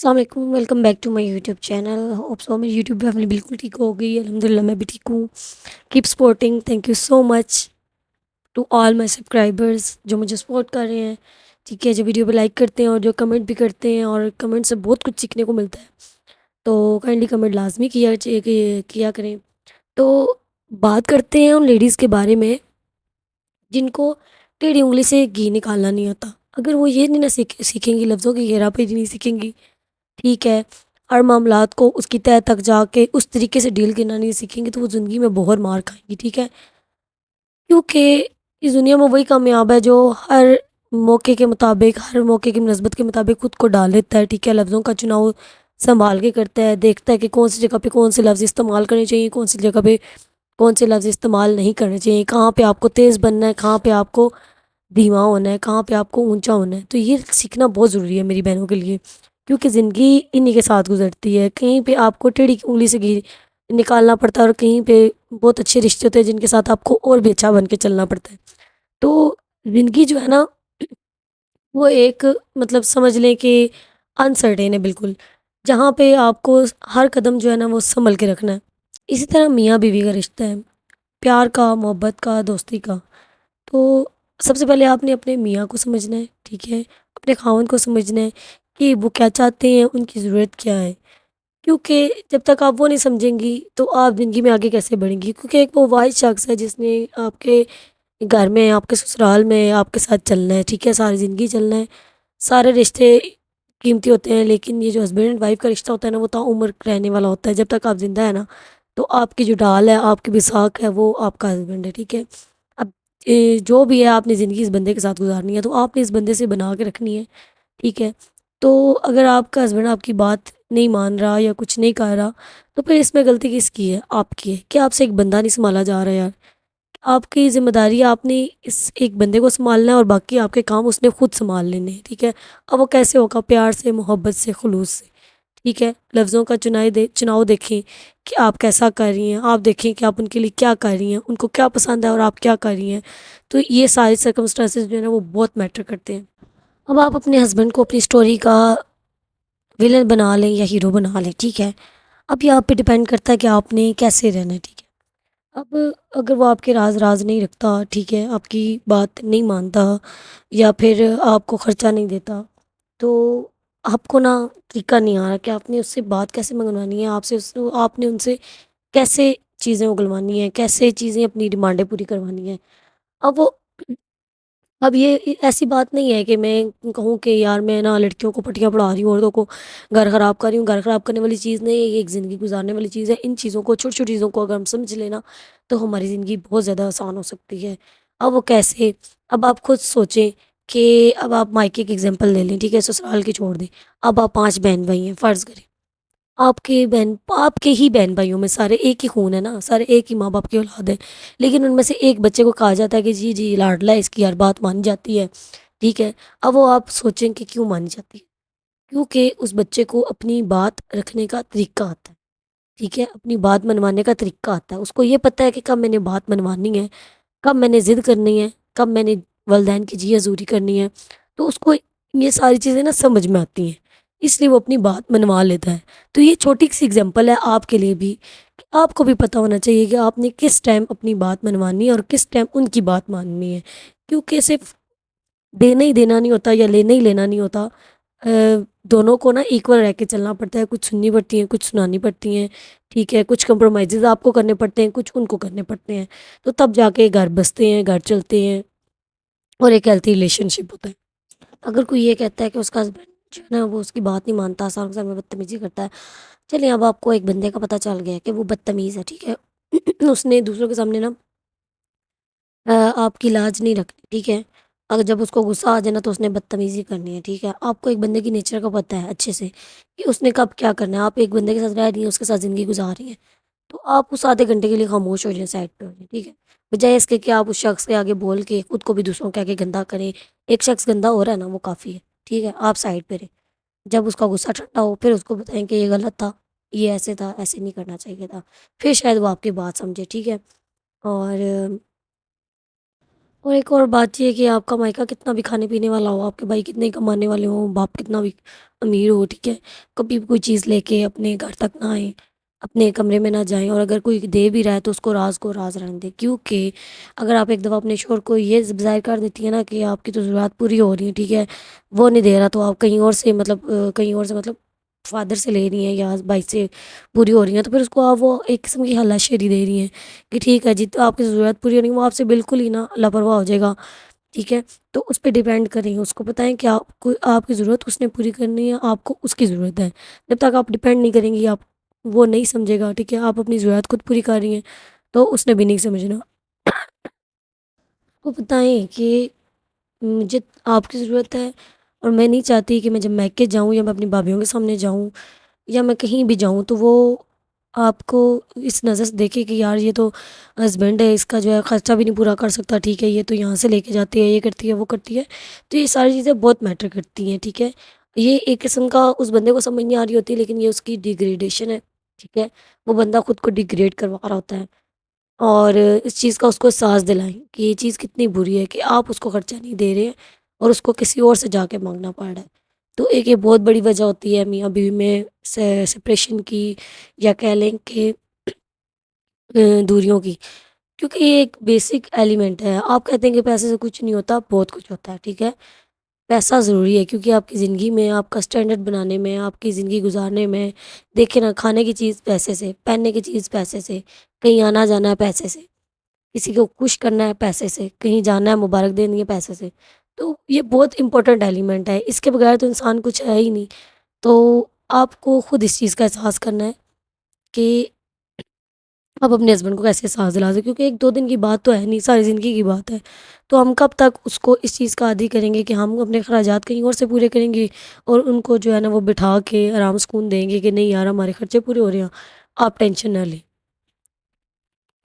السلام علیکم، welcome back to my YouTube channel. Hope so میری یوٹیوب فیملی بالکل ٹھیک ہو گئی، الحمد للہ میں بھی ٹھیک ہوں۔ Keep supporting, thank you so much to all my subscribers جو مجھے سپورٹ کر رہے ہیں، ٹھیک ہے، جو ویڈیو پہ لائک کرتے ہیں اور جو کمنٹ بھی کرتے ہیں، اور کمنٹ سے بہت کچھ سیکھنے کو ملتا ہے، تو کائنڈلی کمنٹ لازمی کیا کریں۔ تو بات کرتے ہیں ان لیڈیز کے بارے میں جن کو ٹیڑھی انگلی سے گھی نکالنا نہیں آتا۔ اگر وہ یہ نہیں نہ سیکھیں گی، لفظوں کی ہیرا پھیری نہیں سیکھیں گی، ٹھیک ہے، ہر معاملات کو اس کی تہہ تک جا کے اس طریقے سے ڈیل کرنا نہیں سیکھیں گے، تو وہ زندگی میں بہت مار کھائیں گی، ٹھیک ہے، کیونکہ اس دنیا میں وہی کامیاب ہے جو ہر موقع کے مطابق، ہر موقع کی مناسبت کے مطابق خود کو ڈال لیتا ہے، ٹھیک ہے، لفظوں کا چناؤ سنبھال کے کرتا ہے، دیکھتا ہے کہ کون سی جگہ پہ کون سے لفظ استعمال کرنے چاہیے، کون سی جگہ پہ کون سے لفظ استعمال نہیں کرنے چاہیے، کہاں پہ آپ کو تیز بننا ہے، کہاں پہ آپ کو دھیما ہونا ہے، کہاں پہ آپ کو اونچا ہونا ہے۔ تو یہ سیکھنا بہت ضروری ہے میری بہنوں کے لیے، کیونکہ زندگی انہی کے ساتھ گزرتی ہے۔ کہیں پہ آپ کو ٹیڑھی انگلی سے نکالنا پڑتا ہے، اور کہیں پہ بہت اچھے رشتے ہوتے ہیں جن کے ساتھ آپ کو اور بھی اچھا بن کے چلنا پڑتا ہے۔ تو زندگی جو ہے نا، وہ ایک مطلب سمجھ لیں کہ انسرٹین ہے بالکل، جہاں پہ آپ کو ہر قدم جو ہے نا وہ سنبھل کے رکھنا ہے۔ اسی طرح میاں بیوی کا رشتہ ہے، پیار کا، محبت کا، دوستی کا۔ تو سب سے پہلے آپ نے اپنے میاں کو سمجھنا ہے، ٹھیک ہے، اپنے خاوند کو سمجھنا ہے کہ وہ کیا چاہتے ہیں، ان کی ضرورت کیا ہے، کیونکہ جب تک آپ وہ نہیں سمجھیں گی تو آپ زندگی میں آگے کیسے بڑھیں گی، کیونکہ ایک وہ واحد شخص ہے جس نے آپ کے گھر میں، آپ کے سسرال میں آپ کے ساتھ چلنا ہے، ٹھیک ہے، ساری زندگی چلنا ہے۔ سارے رشتے قیمتی ہوتے ہیں، لیکن یہ جو ہسبینڈ اینڈ وائف کا رشتہ ہوتا ہے نا، وہ تا عمر رہنے والا ہوتا ہے۔ جب تک آپ زندہ ہے نا، تو آپ کی جو ڈال ہے، آپ کی بساک ہے، وہ آپ کا ہسبینڈ ہے، ٹھیک ہے۔ اب جو بھی ہے آپ نے زندگی اس بندے کے ساتھ گزارنی ہے، تو آپ نے اس بندے سے بنا کے رکھنی ہے، ٹھیک ہے۔ تو اگر آپ کا ہسبینڈ آپ کی بات نہیں مان رہا یا کچھ نہیں کہہ رہا، تو پھر اس میں غلطی کس کی ہے؟ آپ کی ہے کہ آپ سے ایک بندہ نہیں سنبھالا جا رہا یار۔ آپ کی ذمہ داری ہے، آپ نے اس ایک بندے کو سنبھالنا ہے، اور باقی آپ کے کام اس نے خود سنبھال لینے ہیں، ٹھیک ہے۔ اب وہ کیسے ہوگا؟ پیار سے، محبت سے، خلوص سے، ٹھیک ہے۔ لفظوں کا چناؤ دیکھیں کہ آپ کیسا کر رہی ہیں، آپ دیکھیں کہ آپ ان کے لیے کیا کر رہی ہیں، ان کو کیا پسند ہے اور آپ کیا کر رہی ہیں۔ تو یہ ساری سرکمسٹانسز جو ہے نا وہ بہت میٹر کرتے ہیں۔ اب آپ اپنے ہسبینڈ کو اپنی سٹوری کا ویلن بنا لیں یا ہیرو بنا لیں، ٹھیک ہے۔ اب یہ آپ پہ ڈیپینڈ کرتا ہے کہ آپ نے کیسے رہنا ہے، ٹھیک ہے۔ اب اگر وہ آپ کے راز نہیں رکھتا، ٹھیک ہے، آپ کی بات نہیں مانتا، یا پھر آپ کو خرچہ نہیں دیتا، تو آپ کو نا طریقہ نہیں آ رہا کہ آپ نے اس سے بات کیسے منگوانی ہے، آپ نے ان سے کیسے چیزیں اگلوانی ہیں، کیسے چیزیں اپنی ڈیمانڈیں پوری کروانی ہیں۔ اب وہ اب یہ ایسی بات نہیں ہے کہ میں کہوں کہ یار میں نا لڑکیوں کو پٹیاں پڑھا رہی ہوں، عورتوں کو گھر خراب کر رہی ہوں۔ گھر خراب کرنے والی چیز نہیں ہے، یہ ایک زندگی گزارنے والی چیز ہے۔ ان چیزوں کو، چھوٹی چھوٹی چیزوں کو اگر ہم سمجھ لینا، تو ہماری زندگی بہت زیادہ آسان ہو سکتی ہے۔ اب وہ کیسے؟ اب آپ خود سوچیں کہ اب آپ مائکے کی اگزامپل لے لیں، ٹھیک ہے، سسرال کی چھوڑ دیں۔ اب آپ 5 بہن بھائی ہیں، فرض کریں آپ کے ہی بہن بھائیوں میں سارے ایک ہی خون ہے نا، سارے ایک ہی ماں باپ کی اولاد ہے، لیکن ان میں سے ایک بچے کو کہا جاتا ہے کہ جی جی لاڈلا ہے، اس کی ہر بات مانی جاتی ہے، ٹھیک ہے۔ اب وہ آپ سوچیں کہ کیوں مانی جاتی ہے؟ کیونکہ اس بچے کو اپنی بات رکھنے کا طریقہ آتا ہے، ٹھیک ہے، اپنی بات منوانے کا طریقہ آتا ہے۔ اس کو یہ پتہ ہے کہ کب میں نے بات منوانی ہے، کب میں نے ضد کرنی ہے، کب میں نے والدین کی جی حضوری کرنی ہے۔ تو اس کو یہ ساری چیزیں نا سمجھ میں آتی ہیں، اس لیے وہ اپنی بات منوا لیتا ہے۔ تو یہ چھوٹی سی اگزامپل ہے آپ کے لیے بھی، کہ آپ کو بھی پتہ ہونا چاہیے کہ آپ نے کس ٹائم اپنی بات منوانی ہے اور کس ٹائم ان کی بات ماننی ہے، کیونکہ صرف دینا ہی دینا نہیں ہوتا یا لینا ہی لینا نہیں ہوتا۔ دونوں کو نا ایکول رہ کے چلنا پڑتا ہے، کچھ سننی پڑتی ہیں، کچھ سنانی پڑتی ہیں، ٹھیک ہے، کچھ کمپرومائزز آپ کو کرنے پڑتے ہیں، کچھ ان کو کرنے پڑتے ہیں، تو تب جا کے گھر بستے ہیں، گھر چلتے ہیں، اور ایک ہیلتھی ریلیشن شپ ہوتا ہے۔ اگر کوئی یہ کہتا ہے کہ اس کا ہسبینڈ جو ہے نا وہ اس کی بات نہیں مانتا، سال کے سال میں بدتمیزی کرتا ہے، چلیے اب آپ کو ایک بندے کا پتہ چل گیا ہے کہ وہ بدتمیز ہے، ٹھیک ہے، اس نے دوسروں کے سامنے نا آپ کی لاج نہیں رکھنی، ٹھیک ہے۔ اگر جب اس کو غصہ آ جائے نا تو اس نے بدتمیزی کرنی ہے، ٹھیک ہے۔ آپ کو ایک بندے کی نیچر کا پتہ ہے اچھے سے کہ اس نے کب کیا کرنا ہے۔ آپ ایک بندے کے ساتھ رہ رہی ہیں، اس کے ساتھ زندگی گزار رہی ہیں، تو آپ اس آدھے گھنٹے کے لیے خاموش ہو جائیں، سائڈ پہ ہو جائیں، ٹھیک ہے، بجائے اس کے کہ آپ اس شخص کے آگے بول کے خود کو بھی دوسروں کے آگے گندا کریں۔ ایک شخص گندا ہو رہا ہے نا، وہ کافی ہے، ٹھیک ہے، آپ سائڈ پہ رہیں۔ جب اس کا غصہ ٹھنڈا ہو پھر اس کو بتائیں کہ یہ غلط تھا، یہ ایسے تھا، ایسے نہیں کرنا چاہیے تھا، پھر شاید وہ آپ کی بات سمجھے، ٹھیک ہے۔ اور اور ایک اور بات یہ ہے کہ آپ کا مائکا کتنا بھی کھانے پینے والا ہو، آپ کے بھائی کتنے ہی کمانے والے ہوں، باپ کتنا بھی امیر ہو، ٹھیک ہے، کبھی بھی کوئی چیز لے کے اپنے گھر تک نہ آئیں، اپنے کمرے میں نہ جائیں، اور اگر کوئی دے بھی رہا ہے تو اس کو راز رہنے دیں، کیونکہ اگر آپ ایک دفعہ اپنے شوہر کو یہ ظاہر کر دیتی ہے نا کہ آپ کی تو ضرورت پوری ہو رہی ہے، ٹھیک ہے، وہ نہیں دے رہا، تو آپ کہیں اور سے مطلب فادر سے لے رہی ہیں یا بھائی سے پوری ہو رہی ہیں، تو پھر اس کو آپ وہ ایک قسم کی ہلا شیری دے رہی ہیں کہ ٹھیک ہے جی، تو آپ کی ضرورت پوری ہونی، وہ آپ سے بالکل ہی نا لاپرواہ ہو جائے گا، ٹھیک ہے، تو اس پہ ڈیپینڈ کریں، اس کو بتائیں کہ آپ کو آپ کی ضرورت اس نے پوری کرنی ہے، آپ کو اس کی ضرورت ہے، جب تک آپ ڈیپینڈ نہیں کریں گی آپ، وہ نہیں سمجھے گا، ٹھیک ہے، آپ اپنی ضرورت خود پوری کر رہی ہیں تو اس نے بھی نہیں سمجھنا، وہ بتائیں کہ مجھے آپ کی ضرورت ہے، اور میں نہیں چاہتی کہ میں جب میکے جاؤں یا میں اپنی بھابھیوں کے سامنے جاؤں یا میں کہیں بھی جاؤں تو وہ آپ کو اس نظر سے دیکھے کہ یار یہ تو ہسبینڈ ہے، اس کا جو ہے خرچہ بھی نہیں پورا کر سکتا، ٹھیک ہے، یہ تو یہاں سے لے کے جاتی ہے، یہ کرتی ہے، وہ کرتی ہے، تو یہ ساری چیزیں بہت میٹر کرتی ہیں، ٹھیک ہے، یہ ایک قسم کا اس بندے کو سمجھ نہیں آ رہی ہوتی، لیکن یہ اس کی ڈیگریڈیشن ہے، ٹھیک ہے، وہ بندہ خود کو ڈیگریڈ کروا رہا ہوتا ہے، اور اس چیز کا اس کو احساس دلائیں کہ یہ چیز کتنی بری ہے کہ آپ اس کو خرچہ نہیں دے رہے ہیں اور اس کو کسی اور سے جا کے مانگنا پڑ رہا ہے، تو ایک یہ بہت بڑی وجہ ہوتی ہے میاں بیوی میں سپریشن کی، یا کہہ لیں کہ دوریوں کی، کیونکہ یہ ایک بیسک ایلیمنٹ ہے، آپ کہتے ہیں کہ پیسے سے کچھ نہیں ہوتا، بہت کچھ ہوتا ہے، ٹھیک ہے، پیسہ ضروری ہے کیونکہ آپ کی زندگی میں آپ کا اسٹینڈرڈ بنانے میں، آپ کی زندگی گزارنے میں، دیکھیں نا، کھانے کی چیز پیسے سے، پہننے کی چیز پیسے سے، کہیں آنا جانا ہے پیسے سے، کسی کو خوش کرنا ہے پیسے سے، کہیں جانا ہے مبارک دینی ہے پیسے سے، تو یہ بہت امپورٹنٹ ایلیمنٹ ہے، اس کے بغیر تو انسان کچھ ہے ہی نہیں، تو آپ کو خود اس چیز کا احساس کرنا ہے کہ آپ اپنے ہسبینڈ کو کیسے احساس دلا سکتے، کیونکہ ایک دو دن کی بات تو ہے نہیں، ساری زندگی کی بات ہے، تو ہم کب تک اس کو اس چیز کا عادی کریں گے کہ ہم اپنے اخراجات کہیں اور سے پورے کریں گے، اور ان کو جو ہے نا وہ بٹھا کے آرام سکون دیں گے کہ نہیں یار ہمارے خرچے پورے ہو رہے ہیں، آپ ٹینشن نہ لیں۔